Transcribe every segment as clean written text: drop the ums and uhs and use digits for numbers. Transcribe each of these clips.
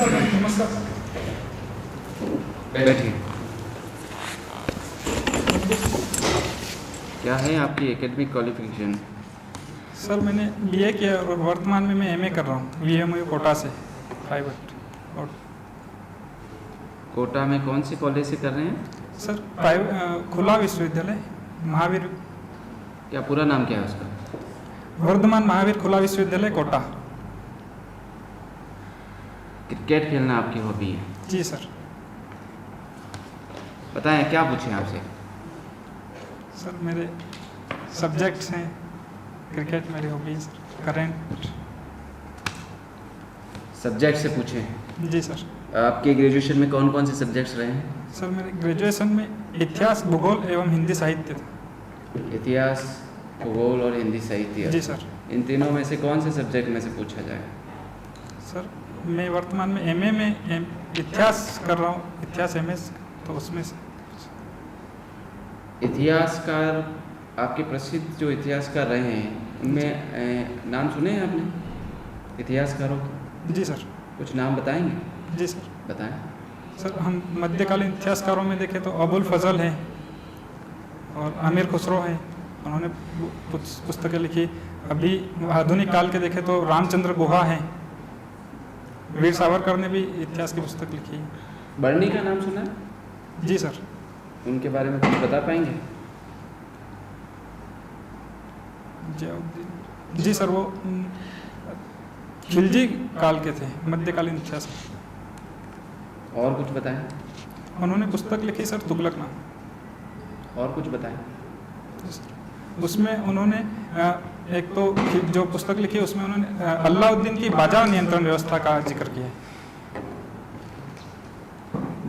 नमस्कार। बैठिए। क्या है आपकी एकेडमिक क्वालिफिकेशन? सर मैंने बीए किया और वर्तमान में मैं एमए कर रहा हूँ वीएमयू कोटा से प्राइवेट। और कोटा में कौन से कॉलेज से कर रहे हैं? सर खुला विश्वविद्यालय महावीर। क्या पूरा नाम क्या है उसका? वर्धमान महावीर खुला विश्वविद्यालय कोटा। क्रिकेट खेलना आपकी हॉबी है? जी सर। बताएं क्या पूछें आपसे? सर मेरे सब्जेक्ट्स हैं, क्रिकेट मेरी हॉबी है सर। करेंट सब्जेक्ट से पूछें। जी सर। आपके ग्रेजुएशन में कौन कौन से सब्जेक्ट्स रहे हैं? सर मेरे ग्रेजुएशन में इतिहास, भूगोल एवं हिंदी साहित्य था। इतिहास, भूगोल और हिंदी साहित्य। जी सर। इन तीनों में से कौन से सब्जेक्ट में से पूछा जाए? सर मैं वर्तमान में एमए में इतिहास कर रहा हूँ, इतिहास एमए, तो उसमें से इतिहासकार, आपके प्रसिद्ध जो इतिहासकार रहे हैं उनमें नाम सुने हैं आपने इतिहासकारों के? जी सर। कुछ नाम बताएंगे? जी सर। बताएं। सर हम मध्यकालीन इतिहासकारों में देखें तो अबुल फजल हैं और आमिर खुसरो हैं, उन्होंने कुछ पुस्तकें लिखी। अभी आधुनिक काल के देखें तो रामचंद्र गुहा हैं। वीर सावरकर ने भी इतिहास की पुस्तक लिखी है। बर्नी का नाम सुना है? जी सर। उनके बारे में कुछ बता पाएंगे? जी सर, वो खिलजी काल के थे, मध्यकालीन इतिहास। और कुछ बताएं। उन्होंने पुस्तक लिखी सर तुगलकनामा। और कुछ बताएं। उसमें उन्होंने एक तो जो पुस्तक लिखी है उसमें उन्होंने अलाउद्दीन की बाजार नियंत्रण व्यवस्था का जिक्र किया है।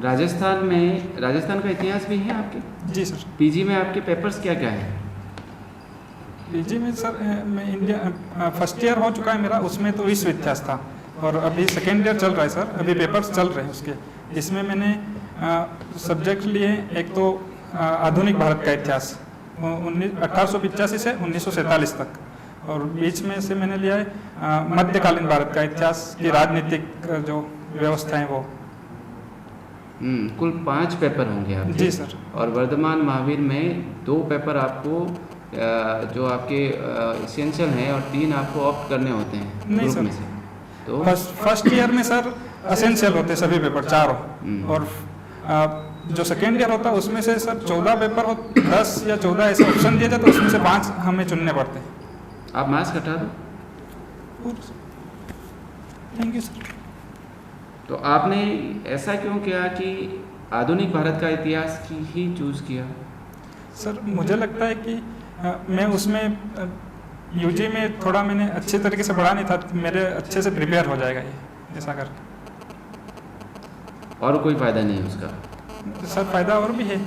राजस्थान का इतिहास भी है आपके? जी सर। पीजी में आपके पेपर्स क्या क्या है? पीजी में सर मैं इंडिया फर्स्ट ईयर हो चुका है मेरा, उसमें तो विश्व इतिहास था और अभी सेकेंड ईयर चल रहा है सर, अभी पेपर्स चल रहे हैं उसके। इसमें मैंने सब्जेक्ट लिए, एक तो आधुनिक भारत का इतिहास 1885 से 1947 तक, और बीच में से मैंने लिया है मध्यकालीन भारत का इतिहास की राजनीतिक जो व्यवस्था है वो। कुल 5 पेपर होंगे आपके? जी सर। और वर्धमान महावीर में 2 पेपर आपको जो आपके एसेंशियल हैं और 3 आपको ऑप्ट करने होते हैं नहीं ग्रुप सर, में से। तो फर्स्ट ईयर में सर एसेंशियल होते सभी पेपर चारों, और जो सेकेंड ईयर होता है उसमें से सर 14 पेपर हो, 10 या 14 ऐसे ऑप्शन दिए जाते, तो उसमें से 5 हमें चुनने पड़ते हैं। आप मार्क्स हटा दो। Thank you sir. तो आपने ऐसा क्यों किया कि आधुनिक भारत का इतिहास की ही चूज किया? सर मुझे लगता है कि मैं उसमें यूजी में थोड़ा मैंने अच्छे तरीके से पढ़ा नहीं था, मेरे अच्छे से प्रिपेयर हो जाएगा ये, ऐसा करके। और कोई फ़ायदा नहीं है उसका? सर फायदा और भी है,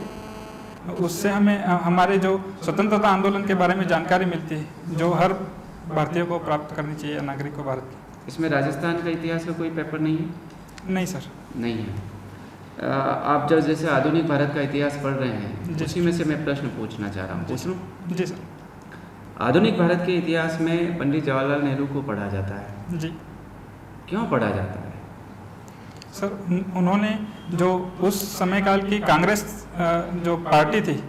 उससे हमें हमारे जो स्वतंत्रता आंदोलन के बारे में जानकारी मिलती है, जो हर भारतीय को प्राप्त करनी चाहिए, नागरिक को भारत की। इसमें राजस्थान का इतिहास का कोई पेपर नहीं है? नहीं सर। नहीं है। आप जब जैसे आधुनिक भारत का इतिहास पढ़ रहे हैं, उसी में से मैं प्रश्न पूछना चाह रहा हूँ। पूछ लूँ? जी सर। आधुनिक भारत के इतिहास में पंडित जवाहरलाल नेहरू को पढ़ा जाता है। जी। क्यों पढ़ा जाता है? सर उन्होंने जो उस समय काल की कांग्रेस जो पार्टी थी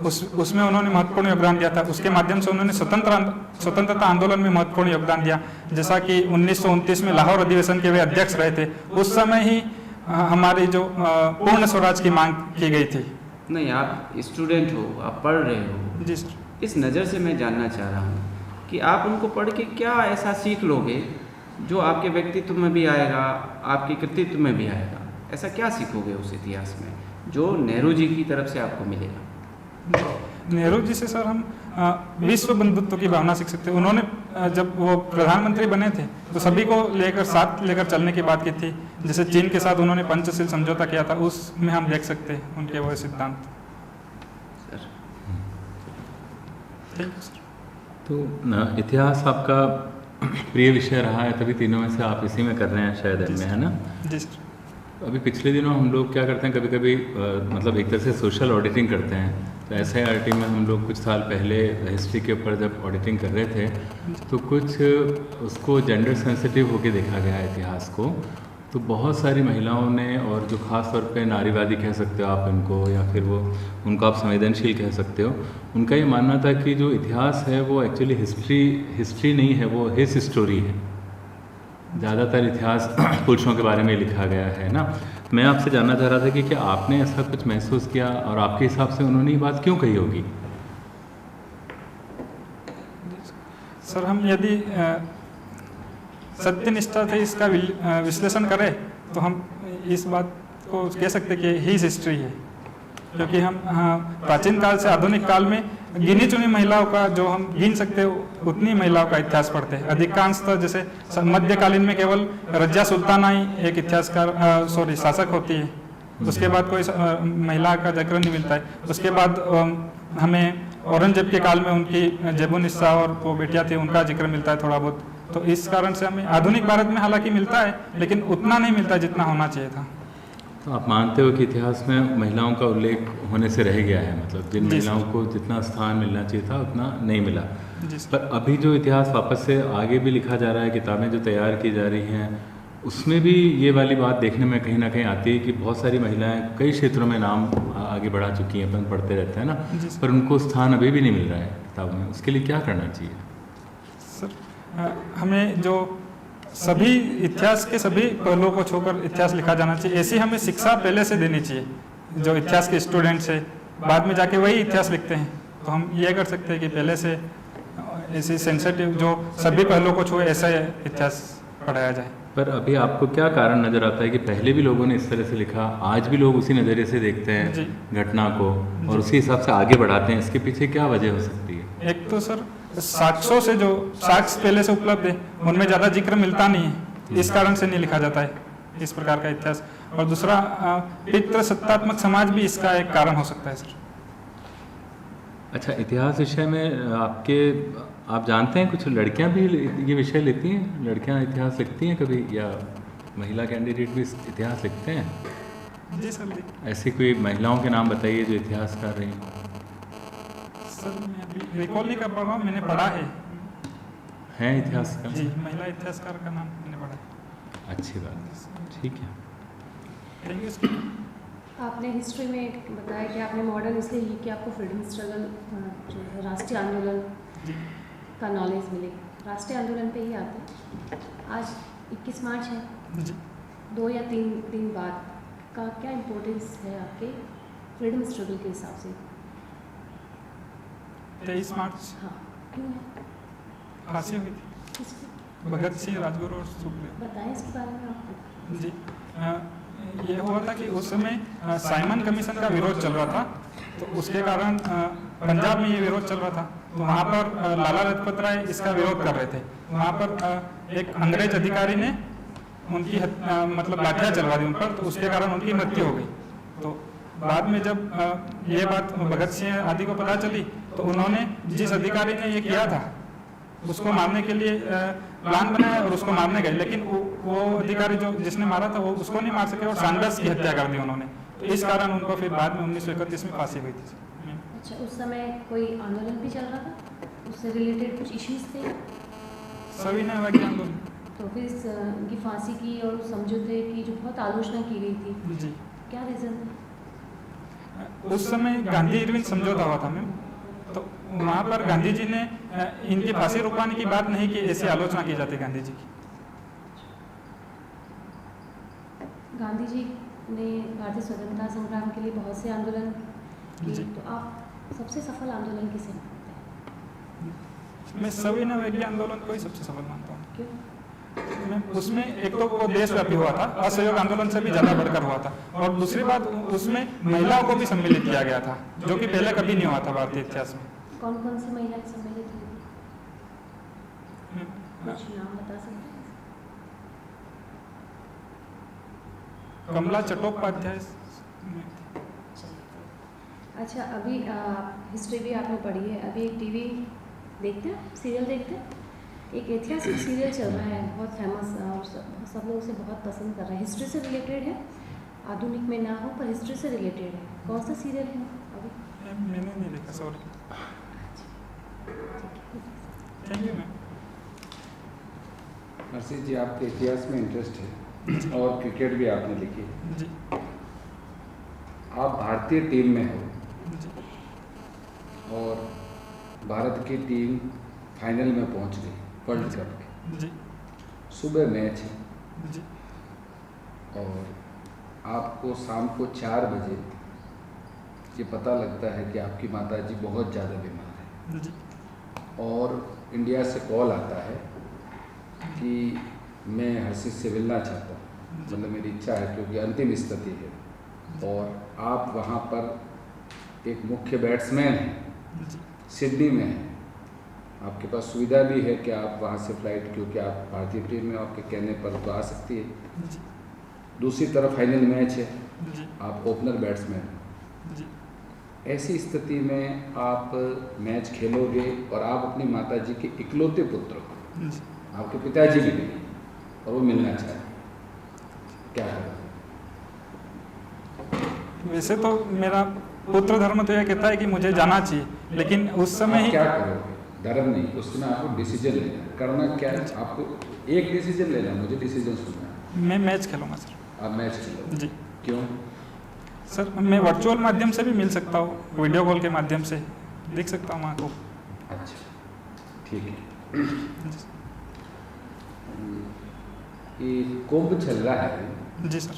उसमें उन्होंने महत्वपूर्ण योगदान दिया था, उसके माध्यम से उन्होंने स्वतंत्रता आंदोलन में महत्वपूर्ण योगदान दिया। जैसा कि 1929 में लाहौर अधिवेशन के वे अध्यक्ष रहे थे, उस समय ही हमारी जो पूर्ण स्वराज की मांग की गई थी। नहीं, आप स्टूडेंट हो, आप पढ़ रहे हो। जी सर। इस नज़र से मैं जानना चाह रहा हूँ कि आप उनको पढ़ के क्या ऐसा सीख लोगे जो आपके व्यक्तित्व में भी आएगा, आपके कृतित्व में भी आएगा? ऐसा क्या सीखोगे उस इतिहास में जो नेहरू जी की तरफ से आपको मिलेगा? नेहरू जी से सर हम विश्व बंधुत्व की भावना सीख सकते हैं। उन्होंने जब वो प्रधानमंत्री बने थे तो सभी को साथ लेकर चलने की बात की थी। जैसे चीन के साथ उन्होंने पंचशील समझौता किया था, उसमें हम देख सकते हैं उनके वो सिद्धांत। तो इतिहास आपका प्रिय विषय रहा है, तभी तीनों में से आप इसी में कर रहे हैं शायद एमए, है ना? जी सर। अभी पिछले दिनों हम लोग क्या करते हैं, कभी कभी मतलब एक तरह से सोशल ऑडिटिंग करते हैं। तो SIRT में हम लोग कुछ साल पहले हिस्ट्री के ऊपर जब ऑडिटिंग कर रहे थे तो कुछ उसको जेंडर सेंसिटिव होके देखा गया इतिहास को। तो बहुत सारी महिलाओं ने, और जो ख़ास तौर पे नारीवादी कह सकते हो आप इनको, या फिर वो उनको आप संवेदनशील कह सकते हो, उनका ये मानना था कि जो इतिहास है वो एक्चुअली हिस्ट्री नहीं है, वो हिस स्टोरी है। ज़्यादातर इतिहास पुरुषों के बारे में लिखा गया है ना। मैं आपसे जानना चाह रहा था कि क्या आपने ऐसा कुछ महसूस किया, और आपके हिसाब से उन्होंने ये बात क्यों कही होगी? सर, हम यदि सत्यनिष्ठा से इसका विश्लेषण करें तो हम इस बात को कह सकते कि ही हिस्ट्री है, क्योंकि हम प्राचीन काल से आधुनिक काल में गिनी चुनी महिलाओं का, जो हम गिन सकते हैं उतनी महिलाओं का इतिहास पढ़ते हैं। अधिकांशतः जैसे मध्यकालीन में केवल रजिया सुल्ताना ही एक इतिहासकार शासक होती है, उसके बाद कोई महिला का जिक्र नहीं मिलता है। उसके बाद हमें औरंगजेब के काल में उनकी जेबुनिसा और वो बेटियां थी, उनका जिक्र मिलता है थोड़ा बहुत। तो इस कारण से हमें आधुनिक भारत में हालांकि मिलता है, लेकिन उतना नहीं मिलता जितना होना चाहिए था। तो आप मानते हो कि इतिहास में महिलाओं का उल्लेख होने से रह गया है, मतलब जिन महिलाओं को जितना स्थान मिलना चाहिए था उतना नहीं मिला। पर अभी जो इतिहास वापस से आगे भी लिखा जा रहा है, किताबें जो तैयार की जा रही हैं, उसमें भी ये वाली बात देखने में कहीं ना कहीं आती है कि बहुत सारी महिलाएं कई क्षेत्रों में नाम आगे बढ़ा चुकी हैं, अपन पढ़ते रहते हैं ना, पर उनको स्थान अभी भी नहीं मिल रहा है किताबों में। उसके लिए क्या करना चाहिए? सर, हमें जो सभी इतिहास के सभी पहलुओं को छोड़कर इतिहास लिखा जाना चाहिए, ऐसी हमें शिक्षा पहले से देनी चाहिए। जो इतिहास के स्टूडेंट्स है बाद में जाके वही इतिहास लिखते हैं, तो हम ये कर सकते हैं कि पहले से ऐसी सेंसिटिव जो सभी पहलुओं को छुए ऐसा इतिहास पढ़ाया जाए। पर अभी आपको क्या कारण नज़र आता है कि पहले भी लोगों ने इस तरह से लिखा, आज भी लोग उसी नज़रिए से देखते हैं घटना को और उसी हिसाब से आगे बढ़ाते हैं? इसके पीछे क्या वजह हो सकती है? एक तो सर साक्ष्यों से, जो साक्ष्य पहले से उपलब्ध है उनमें ज़्यादा जिक्र मिलता नहीं है, इस कारण से नहीं लिखा जाता है इस प्रकार का इतिहास। और दूसरा पितृ सत्तात्मक समाज भी इसका एक कारण हो सकता है सर। अच्छा, इतिहास विषय में आप जानते हैं कुछ लड़कियां भी ये विषय लेती हैं? लड़कियां इतिहास लिखती हैं कभी, या महिला कैंडिडेट भी इतिहास लिखते हैं? जी सर। ऐसी कोई महिलाओं के नाम बताइए जो इतिहास कर रही हैं। सर, मैं अभी रिकॉल नहीं कर पा रहा हूँ, मैंने पढ़ा है इतिहासकार? जी, महिला इतिहासकार का नाम मैंने पढ़ा है। अच्छी बात है, ठीक है, थैंक यू। आपने हिस्ट्री में बताया कि आपने मॉडर्न इसलिए ली कि आपको फ्रीडम स्ट्रगल जो है राष्ट्रीय आंदोलन का नॉलेज मिले। राष्ट्रीय आंदोलन पे ही आते हैं। आज 21 मार्च है जी। 2 या 3 दिन बाद का क्या इम्पोर्टेंस है आपके फ्रीडम स्ट्रगल के हिसाब से? 23 मार्च हाँ, क्यों है? फांसी हुई थी किसकी? भगत सिंह, राजगुरु और सुखदेव। बताएं इसके बारे में आपको। जी, ये हुआ था कि उस समय साइमन कमीशन का विरोध चल रहा था, तो उसके कारण पंजाब में ये विरोध चल रहा था। तो वहाँ पर लाला लाजपत राय इसका विरोध कर रहे थे। वहाँ पर एक अंग्रेज अधिकारी ने उनकी मतलब लाठियाँ चलवा दी उन पर, तो उसके कारण उनकी मृत्यु हो गई। तो बाद में जब ये बात भगत सिंह आदि को पता चली, तो उन्होंने जिस अधिकारी ने ये किया था उसको मारने के लिए प्लान बनाया और उसको मारने गए, लेकिन वो अधिकारी जो जिसने मारा था वो उसको नहीं मार सके और सैंडर्स की हत्या कर दी उन्होंने। तो इस कारण उनको फिर बाद में 1931 में फांसी हुई थी। अच्छा, उस समय कोई आंदोलन भी चल रहा था, उससे रिलेटेड कुछ इश्यूज थे? सविनय अवज्ञा आंदोलन। तो फिर उनकी फांसी की और समझौते की जो बहुत आलोचना की गई थी, जी, क्या रीज़न था? उस समय गांधी इरविन समझौता हुआ था मैम, तो वहाँ पर गांधी जी ने इनकी फांसी रुकवाने की बात नहीं की, ऐसी आलोचना की जाती गांधी जी की। गांधी जी ने भारतीय स्वतंत्रता संग्राम के लिए बहुत से आंदोलन किए, तो आप सबसे सफल आंदोलन किसे मानते हैं? मैं सविनय अवज्ञा आंदोलन को ही सबसे सफल मानता हूँ। क्यों? मैं उसमें एक तो वो देशव्यापी हुआ था, असहयोग आंदोलन से भी ज़्यादा बढ़कर हुआ था, और दूसरी बात उसमें महिलाओं को भी सम्मिलित किया गया था, जो कि पहले कभी नहीं हुआ था भारतीय इतिहास में। कौन कौन सी महिलाएं सम्मिलित हुई? कुछ नाम बता सकते हैं? कमला चट्टोपाध्याय। अच्छा, अभी हिस्ट्री भी आपने पढ़ी है, अभी एक टीवी देखते हैं, सीरियल देखते हैं, एक ऐतिहासिक सीरियल चल रहा है बहुत फेमस और सब लोग उसे बहुत पसंद कर रहे हैं। हिस्ट्री से रिलेटेड है, आधुनिक में ना हो पर हिस्ट्री से रिलेटेड है। कौन सा सीरियल है अभी? मैंने नहीं देखा, sorry. Thank you ma'am. Narsingh ji, आपके इतिहास में इंटरेस्ट है, और क्रिकेट भी आपने लिखी। जी आप भारतीय टीम में हो जी और भारत की टीम फाइनल में पहुंच गई वर्ल्ड कप के। जी सुबह मैच है जी और आपको शाम को 4 बजे ये पता लगता है कि आपकी माताजी बहुत ज़्यादा बीमार है जी और इंडिया से कॉल आता है कि मैं हर्षित से मिलना चाहता हूँ, मतलब मेरी इच्छा है क्योंकि अंतिम स्थिति है और आप वहाँ पर एक मुख्य बैट्समैन हैं, जी सिडनी में हैं, आपके पास सुविधा भी है कि आप वहाँ से फ्लाइट, क्योंकि आप भारतीय टीम में आपके कहने पर तो आ सकती है। जी दूसरी तरफ फाइनल मैच है, जी आप ओपनर बैट्समैन हैं। जी ऐसी स्थिति में आप मैच खेलोगे और आप अपनी माताजी के इकलौते पुत्र को, जी आपके पिताजी भी नहीं और वो मिलना चाहे, क्या करोगे? वैसे तो मेरा पुत्र धर्म तो यह कहता है कि मुझे जाना चाहिए, लेकिन उस समय आप ही क्या करोगे? धर्म नहीं, उसमें आपको डिसीजन लेना है। करना क्या है? आपको एक डिसीजन लेना है, मुझे डिसीजन सुनना है। मैं मैच खेलूंगा सर। आप मैच खेलो। जी क्यों? सर मैं वर्चुअल माध्यम से भी मिल सकता हूँ, वीडियो कॉल के माध्यम से देख सकता हूँ माँ को। अच्छा, ठीक है। ये कुंभ चल रहा है, जी सर।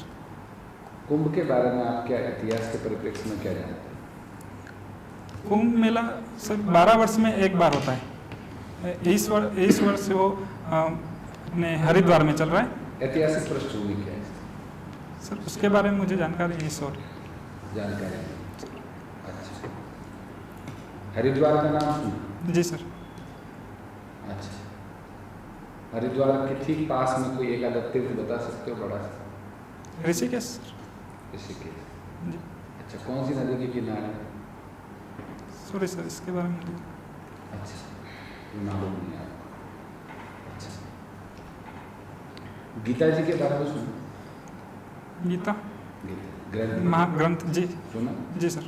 कुंभ के बारे में आप क्या इतिहास के परिप्रेक्ष्य में क्या जानते हैं? कुंभ मेला सर 12 वर्ष में एक बार होता है। इस वर्ष वो अपने हरिद्वार में चल रहा है ऐतिहासिक पृष्ठभूमि क्या है सर, उसके बारे में मुझे जानकारी नहीं सर। जानकारी? अच्छा, हरिद्वार का नाम सुना? जी सर। अच्छा, हरिद्वार के ठीक पास में कोई एक आध तीर्थ बता सकते हो बड़ा सा? ऋषिकेश सर। ऋषिकेश। जी अच्छा, कौन सी नदी के किनारे? सॉरी सर, इसके बारे में मुझे अच्छा, ये मालूम नहीं आपको। अच्छा, गीता जी के बारे में सुना? गीता गीता ग्रंथ महाग्रंथ जी सुना? जी सर।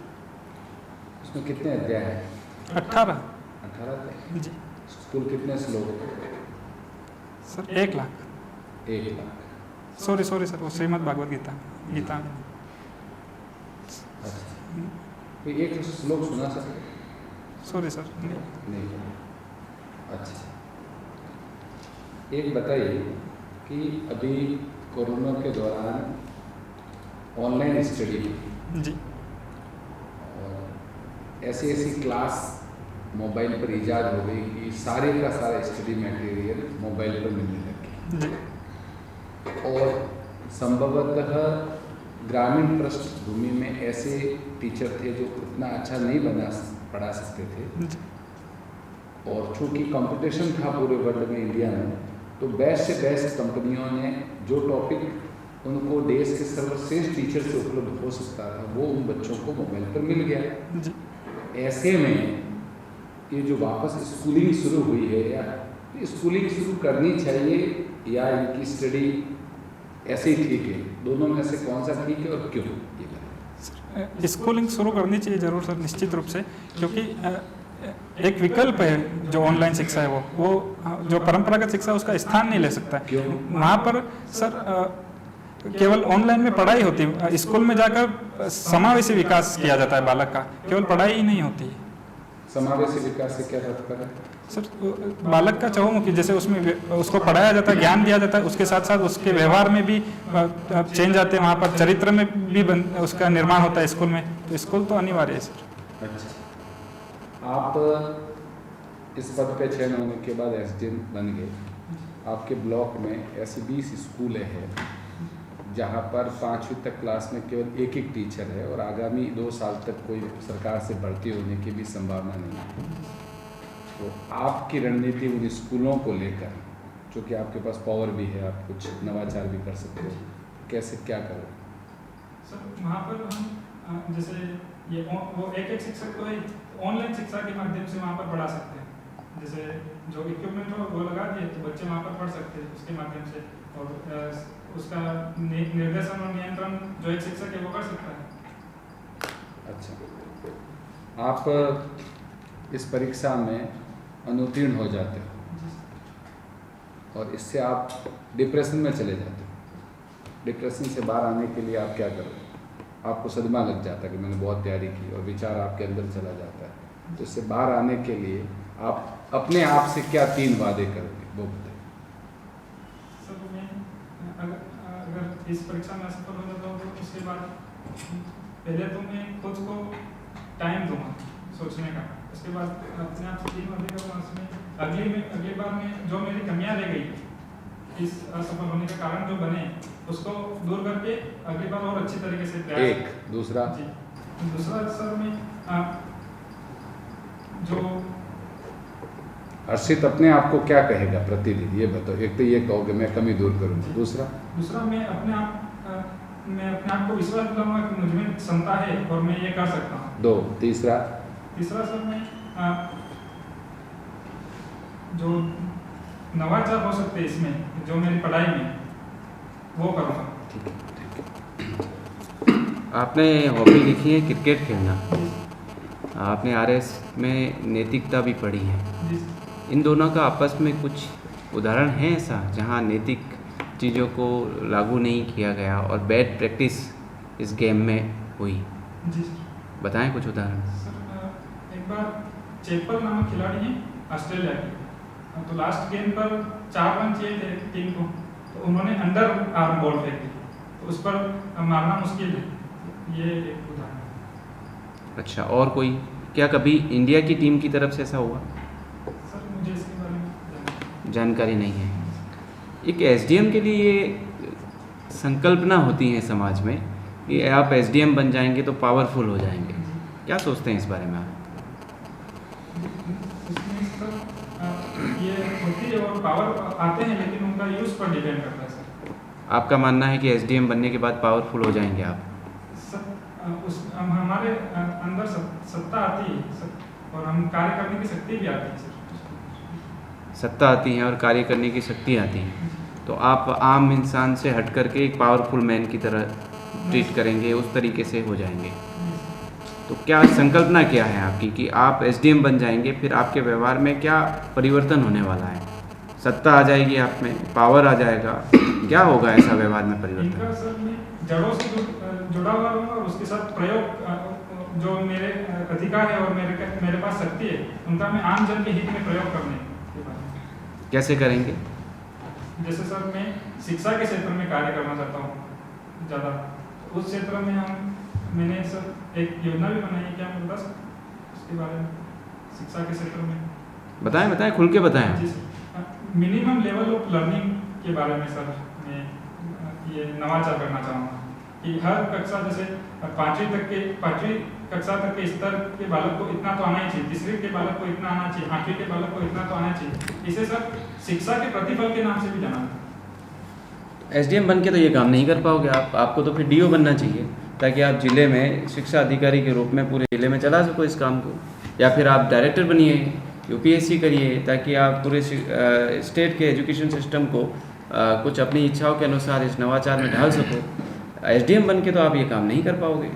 उसमें कितने अध्याय हैं? 18 18 अध्याय। जी कुल कितने श्लोक? Sir 1 lakh. 1 lakh. Sorry sir, वो श्रीमद् भागवत गीता गीता में। अच्छा, कोई एक श्लोक सुना सकते? सॉरी सर नहीं। अच्छा, एक बताइए कि अभी कोरोना के दौरान ऑनलाइन स्टडी जी और ऐसी क्लास मोबाइल पर इजाद हो गई कि सारे का सारा स्टडी मटेरियल मोबाइल पर मिलने लगे जी और संभवतः ग्रामीण पृष्ठभूमि में ऐसे टीचर थे जो उतना अच्छा नहीं पढ़ा सकते थे जी और चूँकि कंपटीशन था पूरे वर्ल्ड में, इंडिया में, तो बेस्ट से बेस्ट कंपनियों ने जो टॉपिक उनको देश के सर्वश्रेष्ठ टीचर से उपलब्ध हो सकता था वो उन बच्चों को मोबाइल पर मिल गया। जी ऐसे में ये जो वापस स्कूलिंग शुरू हुई है, या स्कूलिंग शुरू करनी चाहिए या इनकी स्टडी ऐसे ही ठीक है? दोनों में से कौन सा ठीक है और क्यों? ये बताएं। स्कूलिंग शुरू करनी चाहिए जरूर सर, निश्चित रूप से, क्योंकि एक विकल्प है जो ऑनलाइन शिक्षा है वो जो परंपरागत शिक्षा है उसका स्थान नहीं ले सकता है। क्यों? वहाँ पर सर केवल ऑनलाइन में पढ़ाई होती है, स्कूल में जाकर समावेशी विकास किया जाता है बालक का, केवल पढ़ाई ही नहीं होती है। समावेशी विकास से क्या तात्पर्य है? सर बालक का चहुमुखी, जैसे उसमें उसको पढ़ाया जाता है, ज्ञान दिया जाता है, उसके साथ साथ उसके व्यवहार में भी चेंज आते हैं, वहाँ पर चरित्र में भी उसका निर्माण होता है स्कूल में, तो स्कूल तो अनिवार्य है सर। अच्छा, आप इस पद पे चयन होने के बाद एसडीएम बन गए। आपके ब्लॉक में ऐसी 20 स्कूल है जहाँ पर 5वीं तक क्लास में केवल एक टीचर है और आगामी 2 साल तक कोई सरकार से भर्ती होने की भी संभावना नहीं है। तो आपकी रणनीति उन स्कूलों को लेकर, चूँकि आपके पास पावर भी है, आप कुछ नवाचार भी कर सकते हो, कैसे क्या करो? सर वहाँ पर हम जैसे ये वो एक शिक्षक को ऑनलाइन शिक्षा के माध्यम से वहाँ पर पढ़ा सकते हैं, जैसे जो इक्विपमेंट हो वो लगा दिए तो बच्चे वहाँ पर पढ़ सकते हैं उसके माध्यम से, और उसका निर्देशन और नियंत्रण जो एक शिक्षक है वो कर सकता है। अच्छा, आप इस परीक्षा में अनुत्तीर्ण हो जाते हो और इससे आप डिप्रेशन में चले जाते हो, डिप्रेशन से बाहर आने के लिए आप क्या करोगे? आपको सदमा लग जाता है कि मैंने बहुत तैयारी की और विचार आपके अंदर चला जाता है, तो इससे बाहर आने के लिए आप अपने आप से क्या 3 वादे करोगे, वो बताइए। सर मैं अगर इस परीक्षा में असफल हो जाता हूँ तो उसके बाद पहले तो मैं खुद को टाइम दूंगा सोचने का, उसके बाद अपने आप से 3 वादे करूँगा। उसमें अगली बार में जो मेरी कमियां रह गई, इस असफल होने का कारण जो बने, उसको दूर करके अगली बार और अच्छी तरीके से प्रयास। एक दूसरा जी, दूसरा सर में जो हर्षित अपने आप को क्या कहेगा प्रतिदिन, ये बताओ। एक तो ये कहोगे मैं कमी दूर करूँगा, दूसरा मैं अपने आप को विश्वास दिलाऊंगा कि मुझ में क्षमता है और मैं ये कर सकता हूँ। 2 तीसरा सर मैं जो नवाचार हो सकते हैं इसमें, जो मेरी पढ़ाई में, वो करूँगा। आपने हॉबी लिखी है क्रिकेट खेलना, आपने आरएस में नैतिकता भी पढ़ी है, इन दोनों का आपस में कुछ उदाहरण है ऐसा जहाँ नैतिक चीज़ों को लागू नहीं किया गया और बैड प्रैक्टिस इस गेम में हुई? जी सर, बताएं कुछ उदाहरण। सर एक बार चेपल नामक खिलाड़ी हैं ऑस्ट्रेलिया के, तो लास्ट गेम पर 4 रन चाहिए थे टीम को, तो उन्होंने अंडर आर्म बॉल फेंक दी, तो उस पर मारना मुश्किल है। ये एक उदाहरण है। अच्छा, और कोई क्या कभी इंडिया की टीम की तरफ से ऐसा हुआ? सर मुझे इसके बारे में जानकारी नहीं है। एक एसडीएम के लिए ये संकल्पना होती है समाज में कि आप एसडीएम बन जाएंगे तो पावरफुल हो जाएंगे, क्या सोचते हैं इस बारे में आप? इसमें सर ये होती है और पावर आते हैं, लेकिन उनका यूज़ पर डिपेंड करता है सर। आपका मानना है कि एसडीएम बनने के बाद पावरफुल हो जाएंगे आप? हमारे अंदर सत्ता आती है सर, और हम कार्य करने की शक्ति भी आती है सर। सत्ता आती है और कार्य करने की शक्ति आती है, तो आप आम इंसान से हट करके एक पावरफुल मैन की तरह ट्रीट करेंगे, उस तरीके से हो जाएंगे। तो क्या संकल्पना क्या है आपकी कि आप एसडीएम बन जाएंगे, फिर आपके व्यवहार में क्या परिवर्तन होने वाला है? सत्ता आ जाएगी आप में, पावर आ जाएगा, क्या होगा ऐसा व्यवहार में परिवर्तन? इनका सर मैं जड़ों से जुड़ा हुआ रहूँगा और उसके साथ प्रयोग जो मेरे अधिकार है और मेरे पास शक्ति है, उनका मैं आम जन के हित में प्रयोग करने के बारे में। कैसे करेंगे? जैसे सर मैं शिक्षा के क्षेत्र में कार्य करना चाहता हूँ ज़्यादा, उस क्षेत्र में मैंने सर एक योजना भी बनाई है, क्या मैं बता सकता उसके बारे में? शिक्षा के क्षेत्र में बताएं खुल के बताएं। जी sir, minimum level of learning के बारे में सर मैं ये नवाचार करना चाहूँगा कि हर कक्षा, जैसे 5वीं कक्षा तक के स्तर के बालक को इतना तो आना ही चाहिए, 3री के बालक को इतना आना चाहिए, 8वीं के बालक को इतना तो आना चाहिए। इसे सर शिक्षा के प्रतिफल के नाम से भी जाना जाता है। एसडीएम बन के तो ये काम नहीं कर पाओगे आप, आपको तो फिर डीओ बनना चाहिए ताकि आप जिले में शिक्षा अधिकारी के रूप में पूरे जिले में चला सको इस काम को, या फिर आप डायरेक्टर बनिए, यूपीएससी करिए, ताकि आप पूरे स्टेट के एजुकेशन सिस्टम को कुछ अपनी इच्छाओं के अनुसार इस नवाचार में ढाल सको। एसडीएम बन के तो आप ये काम नहीं कर पाओगे।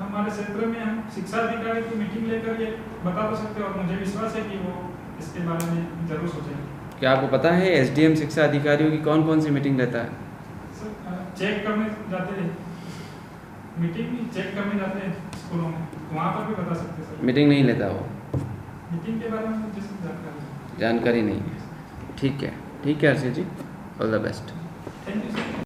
हमारे क्षेत्र में हम शिक्षा अधिकारी की मीटिंग लेकर ये बता तो सकते हैं, और मुझे विश्वास है कि वो इसके बारे में जरूर सोचेंगे। क्या आपको पता है एसडीएम शिक्षा अधिकारियों की कौन कौन सी मीटिंग लेता है? सर चेक करने जाते हैं, मीटिंग चेक करने जाते हैं स्कूलों में, वहाँ पर भी बता सकते हैं सर। मीटिंग नहीं लेता वो? मीटिंग के बारे में मुझे जानकारी नहीं है। ठीक है Harshit ji, all the best. Thank you.